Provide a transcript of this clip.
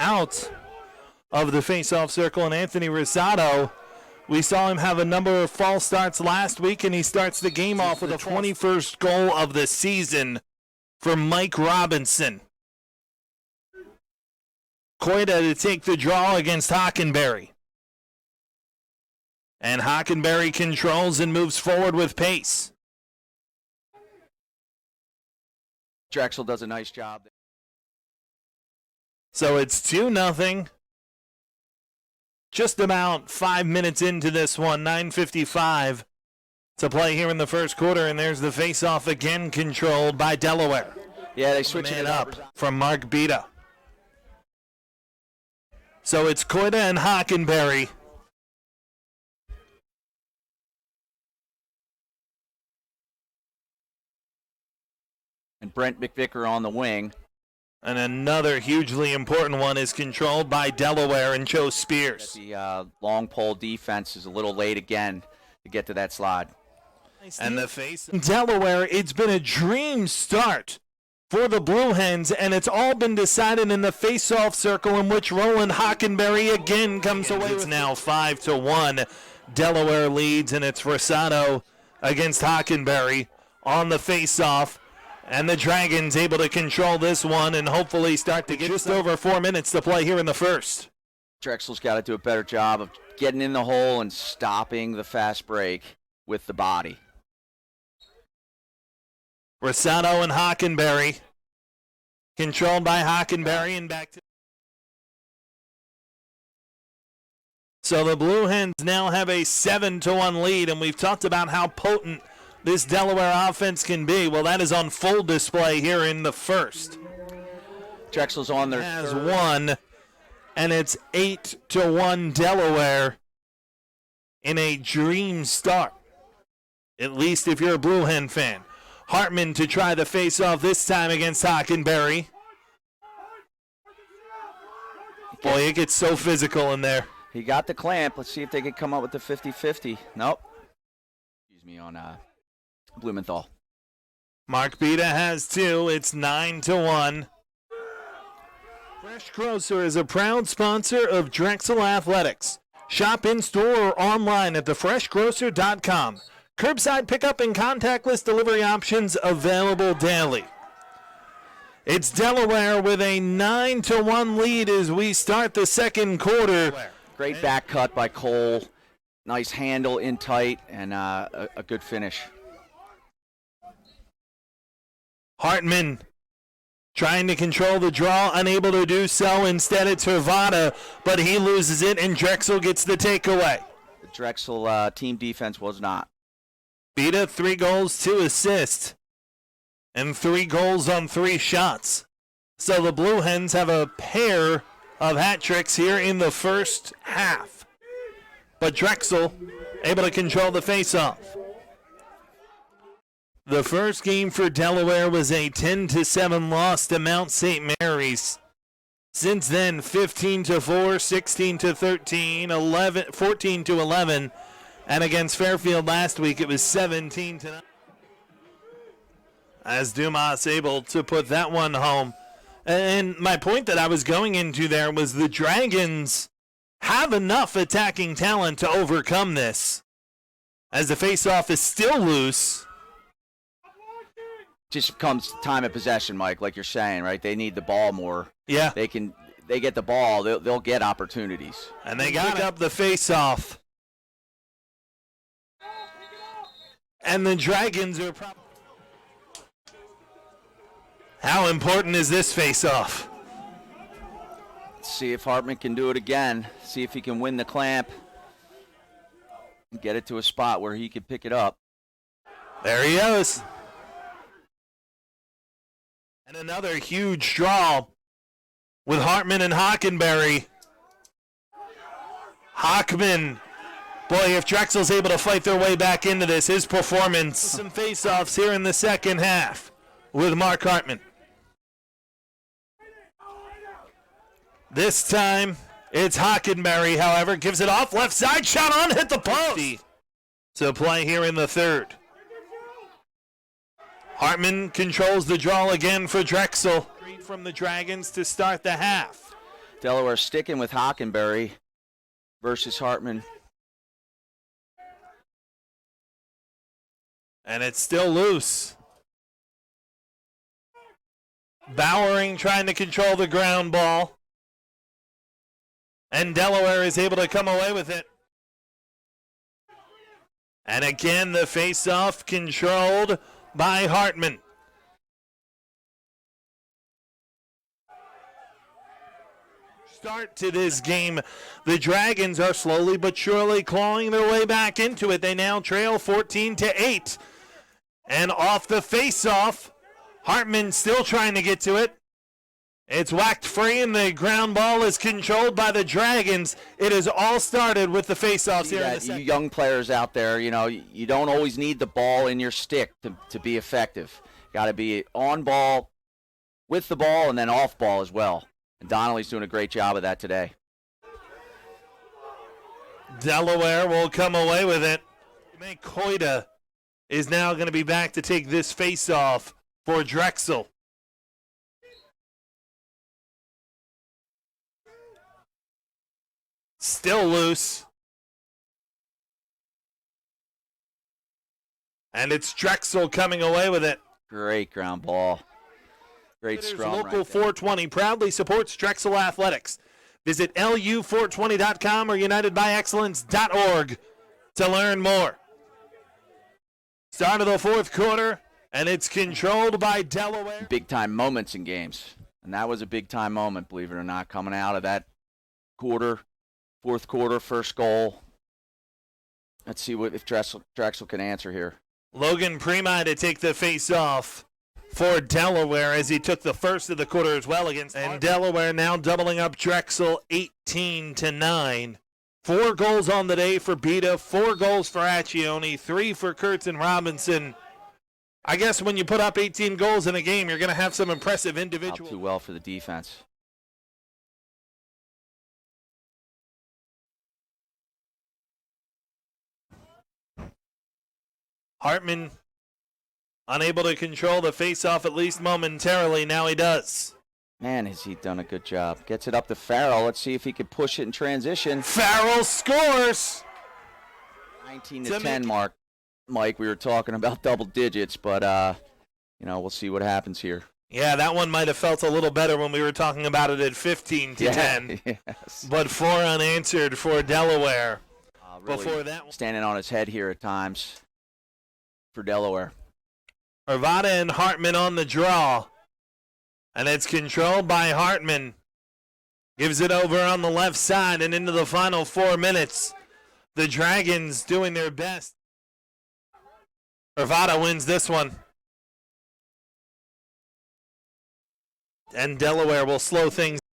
out of the faceoff circle, and Anthony Rosado, we saw him have a number of false starts last week, and he starts the game off with a 21st goal of the season for Mike Robinson. Koida to take the draw against Hockenberry. And Hockenberry controls and moves forward with pace. Drexel does a nice job. So it's 2-0. Just about 5 minutes into this one, 9:55 to play here in the first quarter, and there's the face-off again controlled by Delaware. Yeah, they switch it up from Mark Bita. So it's Koida and Hockenberry. And Brent McVicker on the wing. And another hugely important one is controlled by Delaware and Joe Spears. The long pole defense is a little late again to get to that slide. And the face Delaware, it's been a dream start for the Blue Hens, and it's all been decided in the face-off circle in which Roland Hockenberry again comes away with. It's now 5-1. Delaware leads, and it's Rosado against Hockenberry on the face-off. And the Dragons able to control this one and hopefully start to get just over 4 minutes to play here in the first. Drexel's got to do a better job of getting in the hole and stopping the fast break with the body. Rosado and Hockenberry. Controlled by Hockenberry and back to. So the Blue Hens now have a 7-1 lead, and we've talked about how potent this Delaware offense can be. Well, that is on full display here in the first. Drexel's on their has one, and it's 8-1 Delaware in a dream start, at least if you're a Blue Hen fan. Hartmann to try the face-off this time against Hockenberry. Boy, it gets so physical in there. He got the clamp. Let's see if they can come up with the 50-50. Nope. Excuse me on Blumenthal. Mark Bita has two. It's 9-1. Fresh Grocer is a proud sponsor of Drexel Athletics. Shop in-store or online at thefreshgrocer.com. Curbside pickup and contactless delivery options available daily. It's Delaware with a 9-1 lead as we start the second quarter. Great back cut by Cole. Nice handle in tight and a good finish. Hartmann trying to control the draw, unable to do so. Instead, it's Hervada, but he loses it, and Drexel gets the takeaway. The Drexel team defense was not. Bita, 3 goals, 2 assists, and 3 goals on 3 shots. So the Blue Hens have a pair of hat tricks here in the first half. But Drexel able to control the faceoff. The first game for Delaware was a 10-7 loss to Mount St. Mary's. Since then, 15-4, 16-13, 14-11, and against Fairfield last week, it was 17-9. As Dumas able to put that one home. And my point that I was going into there was the Dragons have enough attacking talent to overcome this. As the faceoff is still loose. Just comes time of possession, Mike, like you're saying, right? They need the ball more. Yeah. They get the ball, they'll get opportunities. And they got up the face-off. And the Dragons are probably... How important is this face-off? Let's see if Hartmann can do it again. See if he can win the clamp. Get it to a spot where he can pick it up. There he goes. And another huge draw with Hartmann and Hockenberry. Hockman. Boy, if Drexel's able to fight their way back into this, his performance. Some face-offs here in the second half with Mark Hartmann. This time, it's Hockenberry, however, gives it off. Left side, shot on, hit the post. To play here in the third. Hartmann controls the draw again for Drexel. From the Dragons to start the half. Delaware sticking with Hockenberry versus Hartmann. And it's still loose. Bowering trying to control the ground ball. And Delaware is able to come away with it. And again, the face-off controlled by Hartmann. Start to this game. The Dragons are slowly but surely clawing their way back into it. They now trail 14-8. And off the face-off, Hartmann still trying to get to it. It's whacked free, and the ground ball is controlled by the Dragons. It has all started with the face-offs here in the second. You young players out there, you know, you don't always need the ball in your stick to be effective. Got to be on ball, with the ball, and then off ball as well. And Donnelly's doing a great job of that today. Delaware will come away with it. Koida is now going to be back to take this face-off for Drexel. Still loose. And it's Drexel coming away with it. Great ground ball. Great scrum. Local right there. 420 proudly supports Drexel Athletics. Visit lu420.com or unitedbyexcellence.org to learn more. Start of the fourth quarter, and it's controlled by Delaware. Big-time moments in games. And that was a big-time moment, believe it or not, coming out of that quarter. Fourth quarter, first goal. Let's see if Drexel can answer here. Logan Prima to take the face-off for Delaware as he took the first of the quarter as well against. And Delaware now doubling up Drexel 18-9. 4 goals on the day for Beta, 4 goals for Accioni, 3 for Kurtz and Robinson. I guess when you put up 18 goals in a game, you're going to have some impressive individuals. Not too well for the defense. Hartmann unable to control the face-off at least momentarily. Now he does. Man, has he done a good job. Gets it up to Farrell. Let's see if he can push it in transition. Farrell scores. 19-10 mark. Mike, we were talking about double digits, but, you know, we'll see what happens here. Yeah, that one might have felt a little better when we were talking about it at 15-10. Yes. But 4 unanswered for Delaware. Really before that one. Standing on his head here at times for Delaware. Arvada and Hartmann on the draw. And it's controlled by Hartmann. Gives it over on the left side and into the final 4 minutes. The Dragons doing their best. Arvada wins this one. And Delaware will slow things